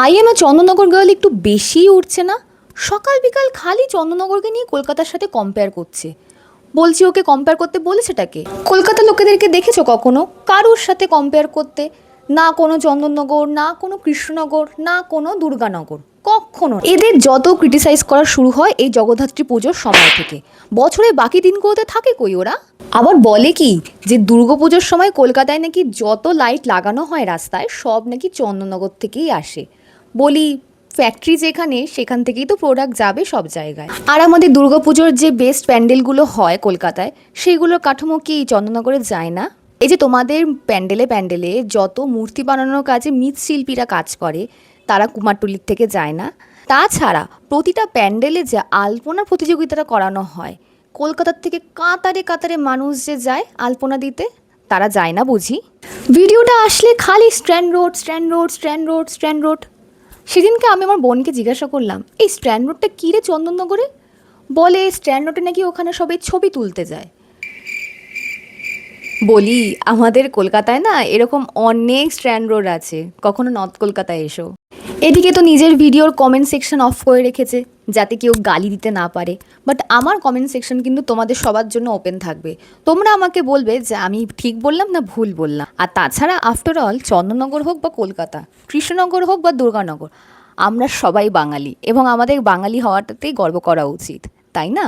I am Chandannagar girl একটু বেশিই উঠছে না? সকাল বিকাল খালি চন্দননগরকে নিয়ে কলকাতার সাথে কম্পেয়ার করছে। বলছি ওকে কম্পেয়ার করতে বলেছেটাকে? কলকাতার লোকেদেরকে দেখেছো কখনো কারোর সাথে কম্পেয়ার করতে? না কোনো চন্দননগর, না কোনো কৃষ্ণনগর, না কোনো দুর্গানগর, কখনো না। এদের যত ক্রিটিসাইজ করা শুরু হয় এই জগদ্ধাত্রী পুজোর সময় থেকে। বছরে বাকি দিনগুলোতে থাকে কই ওরা? আবার বলে কি যে দুর্গাপুজোর সময় কলকাতায় নাকি যত লাইট লাগানো হয় রাস্তায় সব নাকি চন্দননগর থেকেই আসে। বলি, ফ্যাক্টরি যেখানে সেখান থেকেই তো প্রোডাক্ট যাবে সব জায়গায়। আর আমাদের দুর্গাপুজোর যে বেস্ট প্যান্ডেলগুলো হয় কলকাতায়, সেইগুলোর কাঠামো কি চন্দননগরে যায় না? এই যে তোমাদের প্যান্ডেলে প্যান্ডেলে যত মূর্তি বানানোর কাজে মৃৎশিল্পীরা কাজ করে, তারা কুমারটুলির থেকে যায় না? তাছাড়া প্রতিটা প্যান্ডেলে যে আলপনা প্রতিযোগিতাটা করানো হয়, কলকাতার থেকে কাতারে কাতারে মানুষ যে যায় আলপনা দিতে, তারা যায় না বুঝি? ভিডিওটা আসলে খালি strand road, strand road, strand road, strand road. সেদিনকে আমি আমার বোনকে জিজ্ঞাসা করলাম, এই স্ট্র্যান্ড রোডটা কী রে চন্দননগরে? বলে স্ট্র্যান্ড রোডে নাকি ওখানে সবাই ছবি তুলতে যায়। বলি, আমাদের কলকাতায় না এরকম অনেক স্ট্র্যান্ড রোড আছে, কখনো নর্থ কলকাতায় এসো। এদিকে তো নিজের ভিডিওর কমেন্ট সেকশন অফ করে রেখেছে যাতে কেউ গালি দিতে না পারে, বাট আমার কমেন্ট সেকশন কিন্তু তোমাদের সবার জন্য ওপেন থাকবে। তোমরা আমাকে বলবে যে আমি ঠিক বললাম না ভুল বললাম। আর তাছাড়া আফটার অল চন্দননগর হোক বা কলকাতা, কৃষ্ণনগর হোক বা দুর্গানগর, আমরা সবাই বাঙালি এবং আমাদের বাঙালি হওয়াটাতেই গর্ব করা উচিত, তাই না?